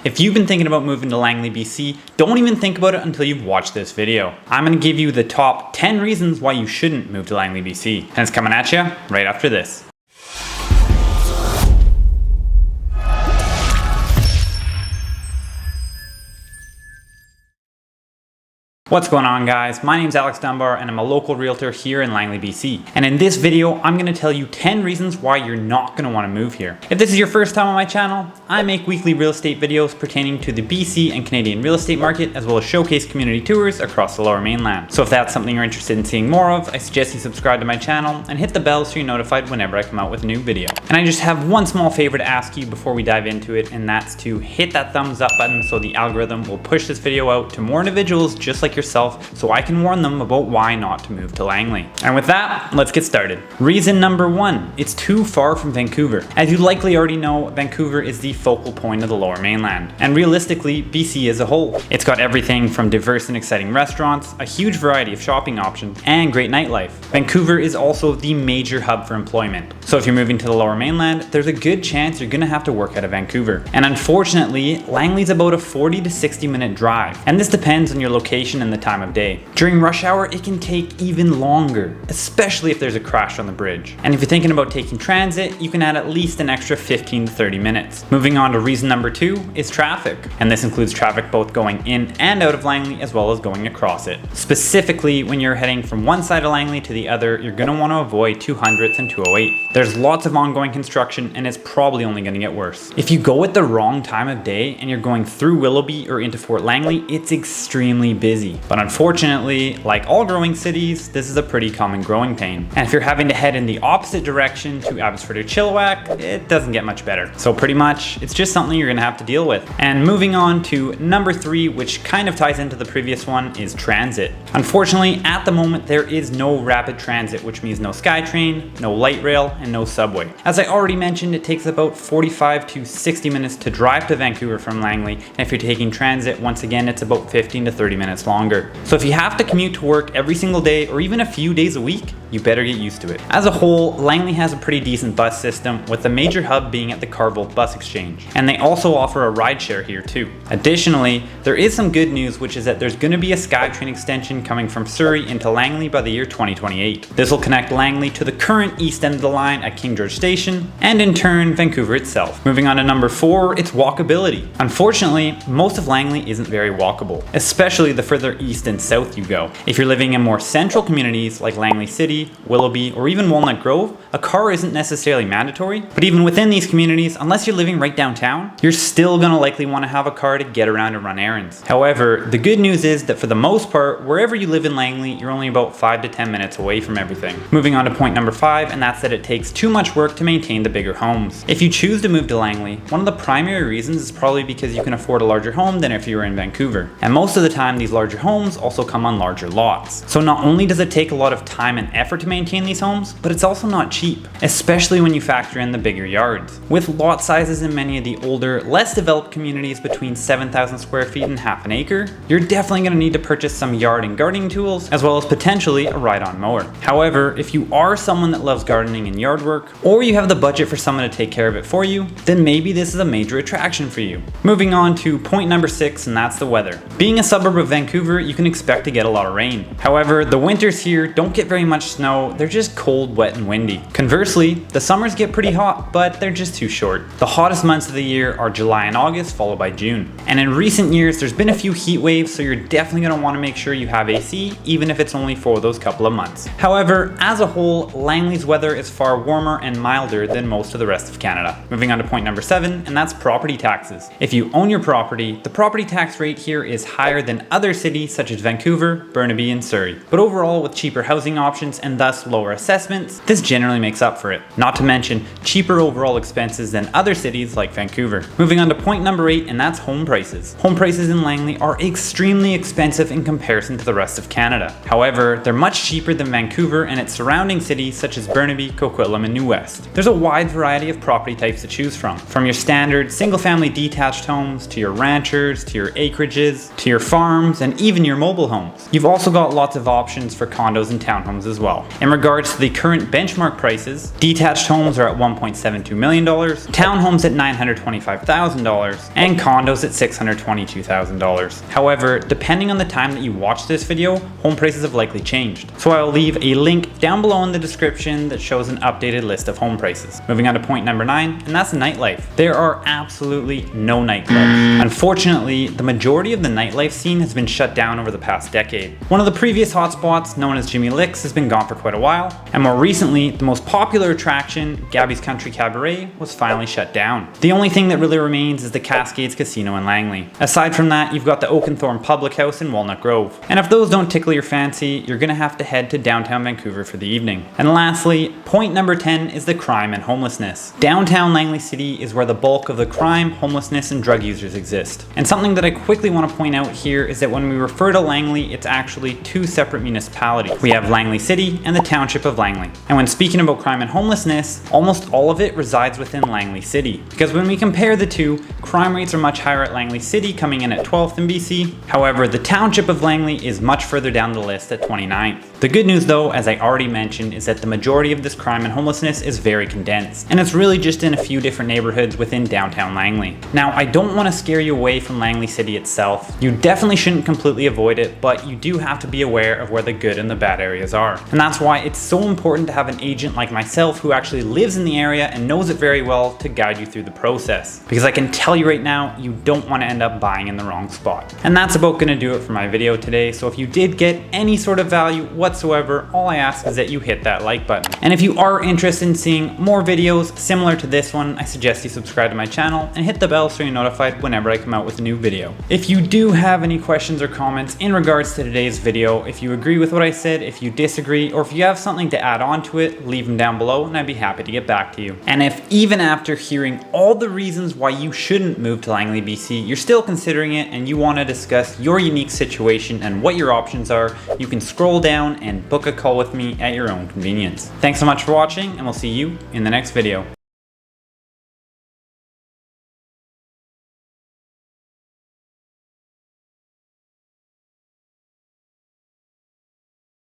If you've been thinking about moving to Langley, BC, don't even think about it until you've watched this video. I'm going to give you the top 10 reasons why you shouldn't move to Langley, BC. And it's coming at you right after this. What's going on, guys? My name's Alex Dunbar and I'm a local realtor here in Langley, BC. And in this video, I'm going to tell you 10 reasons why you're not going to want to move here. If this is your first time on my channel, I make weekly real estate videos pertaining to the BC and Canadian real estate market, as well as showcase community tours across the Lower Mainland. So if that's something you're interested in seeing more of, I suggest you subscribe to my channel and hit the bell so you're notified whenever I come out with a new video. And I just have one small favor to ask you before we dive into it, and that's to hit that thumbs up button so the algorithm will push this video out to more individuals just like yourself, so I can warn them about why not to move to Langley. And with that, let's get started. Reason number 1, it's too far from Vancouver. As you likely already know, Vancouver is the focal point of the Lower Mainland, and realistically, BC as a whole. It's got everything from diverse and exciting restaurants, a huge variety of shopping options, and great nightlife. Vancouver is also the major hub for employment. So if you're moving to the Lower Mainland, there's a good chance you're gonna have to work out of Vancouver. And unfortunately, Langley's about a 40 to 60 minute drive, and this depends on your location and the time of day. During rush hour, it can take even longer, especially if there's a crash on the bridge. And if you're thinking about taking transit, you can add at least an extra 15 to 30 minutes. Moving on to reason number 2 is traffic. And this includes traffic both going in and out of Langley, as well as going across it. Specifically, when you're heading from one side of Langley to the other, you're gonna wanna avoid 200th and 208. There's lots of ongoing construction and it's probably only gonna get worse. If you go at the wrong time of day and you're going through Willoughby or into Fort Langley, it's extremely busy. But unfortunately, like all growing cities, this is a pretty common growing pain. And if you're having to head in the opposite direction to Abbotsford or Chilliwack, it doesn't get much better. So pretty much, it's just something you're gonna have to deal with. And moving on to number 3, which kind of ties into the previous one, is transit. Unfortunately, at the moment, there is no rapid transit, which means no Skytrain, no light rail, and no subway. As I already mentioned, it takes about 45 to 60 minutes to drive to Vancouver from Langley. And if you're taking transit, once again, it's about 15 to 30 minutes longer. So if you have to commute to work every single day or even a few days a week, you better get used to it. As a whole, Langley has a pretty decent bus system, with the major hub being at the Carvolth bus exchange. And they also offer a rideshare here too. Additionally, there is some good news, which is that there's going to be a Skytrain extension coming from Surrey into Langley by the year 2028. This will connect Langley to the current east end of the line at King George Station, and in turn, Vancouver itself. Moving on to number 4, it's walkability. Unfortunately, most of Langley isn't very walkable, especially the further east and south you go. If you're living in more central communities like Langley City, Willoughby, or even Walnut Grove, a car isn't necessarily mandatory. But even within these communities, unless you're living right downtown, you're still gonna likely want to have a car to get around and run errands. However, the good news is that for the most part, wherever you live in Langley, you're only about 5 to 10 minutes away from everything. Moving on to point number 5, and that's that it takes too much work to maintain the bigger homes. If you choose to move to Langley, one of the primary reasons is probably because you can afford a larger home than if you were in Vancouver. And most of the time, these larger homes also come on larger lots. So not only does it take a lot of time and effort to maintain these homes, but it's also not cheap, especially when you factor in the bigger yards. With lot sizes in many of the older, less developed communities between 7,000 square feet and half an acre, you're definitely going to need to purchase some yard and gardening tools, as well as potentially a ride-on mower. However, if you are someone that loves gardening and yard work, or you have the budget for someone to take care of it for you, then maybe this is a major attraction for you. Moving on to point number 6, and that's the weather. Being a suburb of Vancouver, you can expect to get a lot of rain. However, the winters here don't get very much snow, they're just cold, wet, and windy. Conversely, the summers get pretty hot, but they're just too short. The hottest months of the year are July and August, followed by June. And in recent years, there's been a few heat waves, so you're definitely going to want to make sure you have AC, even if it's only for those couple of months. However, as a whole, Langley's weather is far warmer and milder than most of the rest of Canada. Moving on to point number 7, and that's property taxes. If you own your property, the property tax rate here is higher than other cities such as Vancouver, Burnaby, and Surrey. But overall, with cheaper housing options and thus lower assessments, this generally makes up for it. Not to mention cheaper overall expenses than other cities like Vancouver. Moving on to point number 8, and that's home prices. Home prices in Langley are extremely expensive in comparison to the rest of Canada. However, they're much cheaper than Vancouver and its surrounding cities such as Burnaby, Coquitlam, and New West. There's a wide variety of property types to choose from your standard single-family detached homes to your ranchers, to your acreages, to your farms, and even your mobile homes. You've also got lots of options for condos and townhomes as well. well. In regards to the current benchmark prices, detached homes are at $1.72 million, townhomes at $925,000, and condos at $622,000. However, depending on the time that you watch this video, home prices have likely changed. So I will leave a link down below in the description that shows an updated list of home prices. Moving on to point number 9, and that's nightlife. There are absolutely no nightclubs. Unfortunately, the majority of the nightlife scene has been shut down over the past decade. One of the previous hotspots, known as Jimmy Licks, has been gone for quite a while, and more recently, the most popular attraction, Gabby's Country Cabaret, was finally shut down. The only thing that really remains is the Cascades Casino in Langley. Aside from that, you've got the Oakenthorne Public House in Walnut Grove. And if those don't tickle your fancy, you're gonna have to head to downtown Vancouver for the evening. And lastly, point number 10 is the crime and homelessness. Downtown Langley City is where the bulk of the crime, homelessness, and drug users exist. And something that I quickly want to point out here is that when we refer to Langley, it's actually two separate municipalities. We have Langley City and the Township of Langley. And when speaking about crime and homelessness, almost all of it resides within Langley City. Because when we compare the two, crime rates are much higher at Langley City, coming in at 12th in BC. However, the Township of Langley is much further down the list at 29th. The good news though, as I already mentioned, is that the majority of this crime and homelessness is very condensed, and it's really just in a few different neighborhoods within downtown Langley. Now, I don't want to scare you away from Langley City itself. You definitely shouldn't completely avoid it, but you do have to be aware of where the good and the bad areas are. And that's why it's so important to have an agent like myself who actually lives in the area and knows it very well to guide you through the process. Because I can tell you right now, you don't want to end up buying in the wrong spot. And that's about going to do it for my video today. So if you did get any sort of value whatsoever, all I ask is that you hit that like button. And if you are interested in seeing more videos similar to this one, I suggest you subscribe to my channel and hit the bell so you're notified whenever I come out with a new video. If you do have any questions or comments in regards to today's video, if you agree with what I said, if you disagree, or if you have something to add on to it, leave them down below and I'd be happy to get back to you. And if even after hearing all the reasons why you shouldn't move to Langley, BC, you're still considering it and you want to discuss your unique situation and what your options are, you can scroll down and book a call with me at your own convenience. Thanks so much for watching, and we'll see you in the next video.